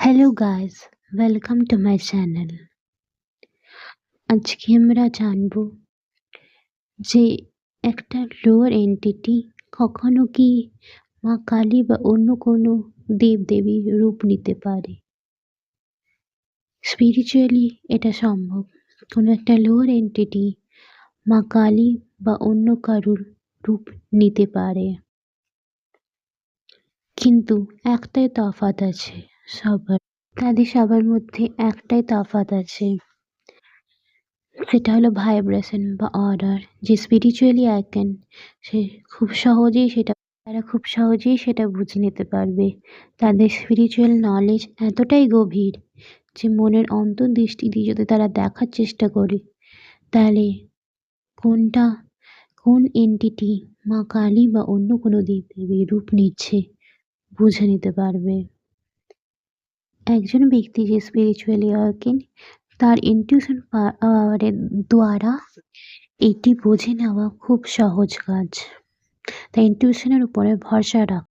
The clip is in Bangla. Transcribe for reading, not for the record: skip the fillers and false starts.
Hello guys, welcome to my channel. আজকে আমরা জানব যে একটা লোয়ার এন্টিটি কখনো কি মা কালী বা অন্য কোনো দেবদেবীর রূপ নিতে পারে। স্পিরিচুয়ালি এটা সম্ভব। কোনো একটা লোয়ার এন্টিটি মা কালী বা অন্য কারুর রূপ নিতে পারে। কিন্তু একটাই তফাৎ আছে সবার মধ্যে একটাই তফাৎ আছে। সেটা হলো ভাইব্রেশন বা অর্ডার। যে স্পিরিচুয়ালি আইকেন সে তারা খুব সহজেই সেটা বুঝে নিতে পারবে। তাদের স্পিরিচুয়াল নলেজ এতটাই গভীর যে মনের অন্তর্দৃষ্টি দিয়ে যদি তারা দেখার চেষ্টা করে তাহলে কোন এন্টিটি মা কালী বা অন্য কোনো দেবদেবীর রূপ নিচ্ছে বুঝে নিতে পারবে। একজন ব্যক্তি যে স্পিরিচুয়ালি আওয়েকেন তার ইনটিউশন পাওয়ারের দ্বারা এটি বুঝে নেওয়া খুব সহজ কাজ। তাই ইনটিউশনের উপরে ভরসা রাখ।